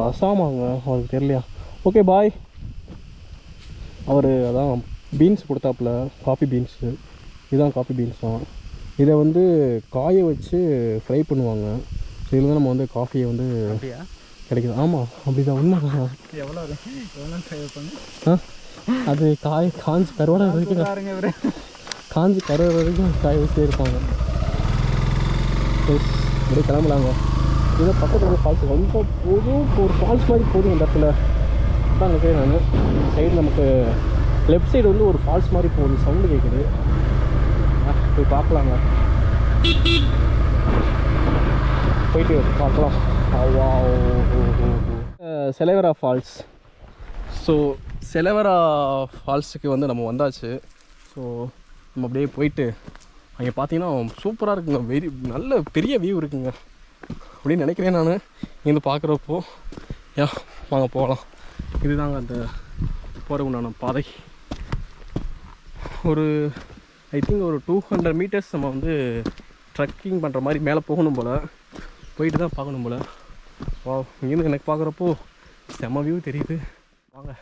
அசாமாங்க, அவருக்கு தெரியலையா. Okay bye. அவர் அதான் பீன்ஸ் கொடுத்தாப்புல, காஃபி பீன்ஸு. இதுதான் காஃபி பீன்ஸ் தான். இதை வந்து காய வச்சு ஃப்ரை பண்ணுவாங்க. ஸோ இதில் தான் நம்ம வந்து காஃபியை வந்து கிடைக்குது. ஆமாம், அப்படி தான், உண்மை தான். எவ்வளோ ட்ரை வைப்பாங்க? அது காஞ்சி கருவாடை வரைக்கும், காஞ்சி கருவாடை வரைக்கும் காய வச்சுட்டே இருப்பாங்க. அப்படியே கிளம்பலாங்க. இதை பக்கத்தில் வந்து ஃபால்ஸ் ரொம்ப போதும், ஒரு ஃபால்ஸ் மாதிரி போதும் இந்த இடத்துல தான் நினைக்கிறேன் நான். சைடு நமக்கு லெஃப்ட் சைடு வந்து ஒரு ஃபால்ஸ் மாதிரி போகுது, சவுண்டு கேட்குது. போய் பார்க்கலாங்க, போயிட்டு பார்க்கலாம். செலவேரா ஃபால்ஸ். ஸோ செலவேரா ஃபால்ஸுக்கு வந்து நம்ம வந்தாச்சு. ஸோ நம்ம அப்படியே போயிட்டு அங்கே பார்த்தீங்கன்னா சூப்பராக இருக்குங்க, நல்ல பெரிய வியூ இருக்குங்க அப்படின்னு நினைக்கிறேன் நான் இங்கேருந்து பார்க்குறப்போ. வாங்க போகலாம். இதுதாங்க அந்த போகிற உண்டான பாதை. ஒரு ஐ திங்க் ஒரு 200 மீட்டர்ஸ் நம்ம வந்து ட்ரக்கிங் பண்ணுற மாதிரி மேலே போகணும் போல், போயிட்டு தான் பார்க்கணும் போல். வா, இங்கேருந்து எனக்கு பார்க்குறப்போ செம்ம வியூ தெரியுது. வாங்க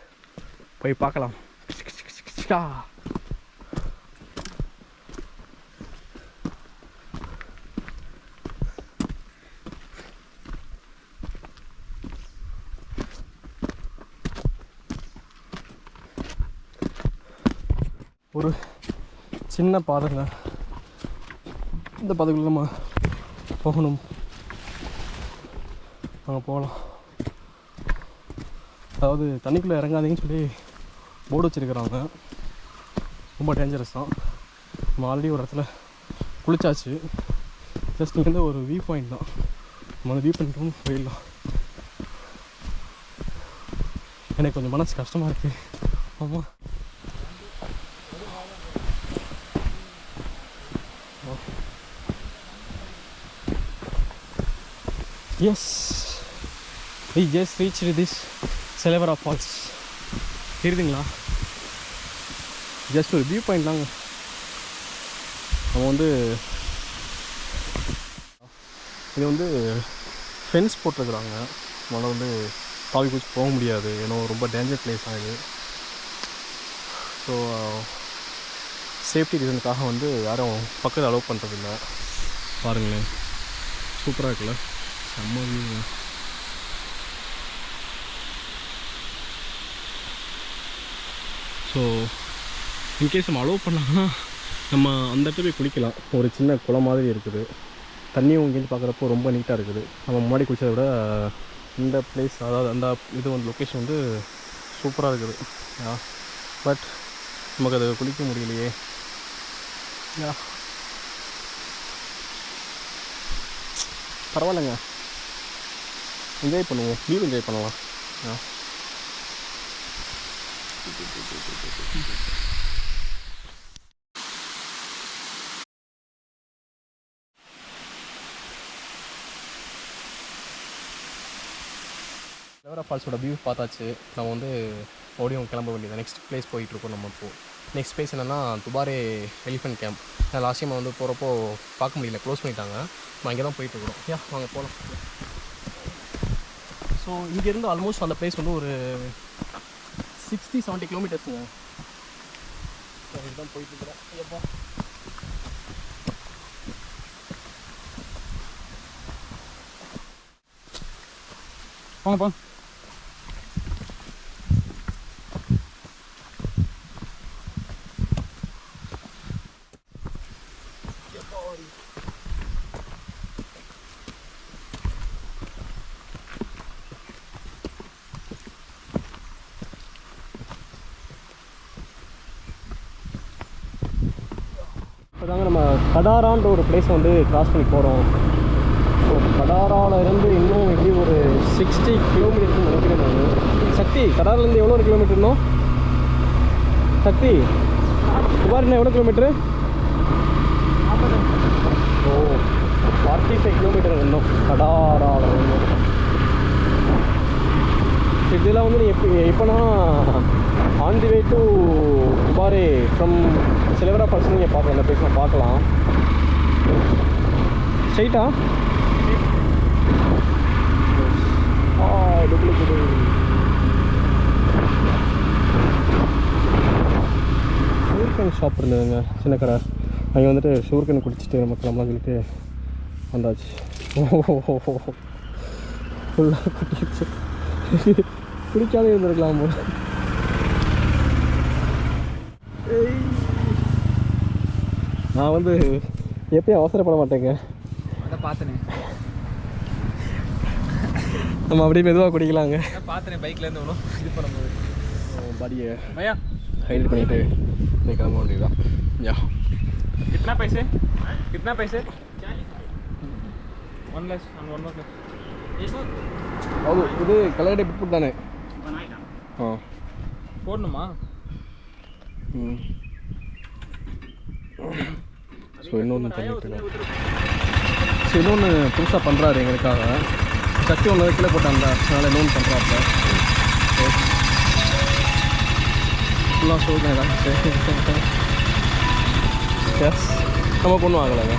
போய் பார்க்கலாம். ஒரு சின்ன பாதைங்க, இந்த பாதைக்குள்ள நம்ம போகணும். அங்கே போகலாம். அதாவது தண்ணிக்குள்ளே இறங்காதீங்கன்னு சொல்லி போர்டு வச்சுருக்கிறாங்க, ரொம்ப டேஞ்சரஸ் தான். நம்ம ஆல்ரெடி ஒரு இடத்துல குளிச்சாச்சு. ஜஸ்ட் இங்கே வந்து ஒரு வியூ பாயிண்ட் தான், நம்ம அந்த வியூ பண்ணிட்டு போயிடலாம். எனக்கு கொஞ்சம் மனசு கஷ்டமாக இருக்குது. ஆமாம், yes, we just reached this cheluvera falls. தெரியுதுங்களா? ஜஸ்ட் ஒரு வியூ பாயிண்ட் தாங்க. நம்ம வந்து இது வந்து ஃபென்ஸ் போட்டிருக்குறாங்க. நம்மளால் வந்து தாவி குச்சி போக முடியாது, ஏன்னா ரொம்ப டேஞ்சர் பிளேஸ் ஆகுது. ஸோ சேஃப்டி ரீசனுக்காக வந்து யாரும் பக்கத்தில் அலோவ் பண்ணுறதில்ல. பாருங்களேன், சூப்பராக இருக்குல்ல, செம்ம வியூ. ஸோ இன்கேஸ் நம்ம அலோவ் பண்ணாங்கன்னா நம்ம அந்த இடத்துல போய் குளிக்கலாம். ஒரு சின்ன குளம் மாதிரி இருக்குது, தண்ணியும் இங்கேருந்து பார்க்குறப்போ ரொம்ப நீட்டாக இருக்குது. நம்ம முன்னாடி குளித்ததை விட இந்த பிளேஸ், அதாவது அந்த இது வந்து லொக்கேஷன் வந்து சூப்பராக இருக்குது. பட் நமக்கு அதை குளிக்க முடியலையே. பரவாயில்லைங்க, என்ஜாய் பண்ணுவோம், வியூ என்ஜாய் பண்ணலாம். செலவேரா ஃபால்ஸோட வியூ பார்த்தாச்சு. நம்ம வந்து ஓடியும் கிளம்ப வேண்டியது. நெக்ஸ்ட் பிளேஸ் போயிட்டுருக்கோம் நம்ம. இப்போது நெக்ஸ்ட் பிளேஸ் என்னென்னா துபாரே எலிஃபென்ட் கேம்ப். நான் லாஸ்ட் டைம் வந்து போகிறப்போ பார்க்க முடியல, க்ளோஸ் பண்ணிட்டாங்க. நம்ம அங்கே தான் போயிட்டுருக்கோம். வாங்க போகலாம். ஸோ இங்கேருந்து ஆல்மோஸ்ட் அந்த பிளேஸ் வந்து ஒரு 60-70 கிலோமீட்டர்ஸுங்க. ஸோ இதுதான் போயிட்டுருக்குறோம். எப்போ வாங்கப்பா. இப்போதாங்க நம்ம கடாரான்ற ஒரு பிளேஸை வந்து கிராஸ் பண்ணி போகிறோம். ஸோ கடாராவிலேருந்து இன்னும் எப்படி ஒரு 60 கிலோமீட்டர்னு நினைக்கிறேன் நான். சக்தி, கடாரிலேருந்து எவ்வளோ ஒரு கிலோமீட்டர்னோ? சக்தி, துபாரின்னா எவ்வளோ கிலோமீட்ரு? ஓ, 45 கிலோமீட்டர் இன்னும் கடாராவிலேருந்து. இதெல்லாம் வந்து எப்போனா on the way to Dubare from Chelavara falls நீங்கள் பார்க்கலாம். இந்த பிளேஸ்லாம் பார்க்கலாம். ஸ்ட்ரைட்டா ஷுகர்கேன் ஷாப் இருந்ததுங்க, சின்ன கடை. அங்கே வந்துட்டு ஷுகர்கேன் குடிச்சிட்டு நம்ம கிளம்பலாம் சொல்லிட்டு வந்தாச்சு. ஓஹோ ஃபுல்லாக குடிச்சு குடிக்காதே இருந்திருக்கலாம் போல. நான் வந்து எப்பயும் அவசரப்பட மாட்டேங்க. அதை பார்த்தனே, நம்ம அப்படியே மெதுவாக குடிக்கலாங்க. பார்த்தனே பைக்லேருந்து ஒன்றும் இது பண்ணும்போது பாடியை भैया ஹைட் பண்ணிவிட்டு இன்னைக்கு கிளம்ப வேண்டியதுதான். யா कितना पैसे 40 1 less and 1 more less ಹೌದು, ಇದು ಕೆಳಗಡೆ ಬಿಟ್ಬಿಡ್ತಾನೆ. ಹಾಂ போடணுமா? ஸோ இன்னொன்று புதுசாக பண்ணுறாரு எங்களுக்காக. சக்தி ஒன்று கீழே போட்டாங்க, அதனால் இன்னொன்று பண்ணுறாப்புல. ஃபுல்லாக ஷோக்கு ஏதாச்சும் எஸ் நம்ம பொண்ணு ஆகலைங்க.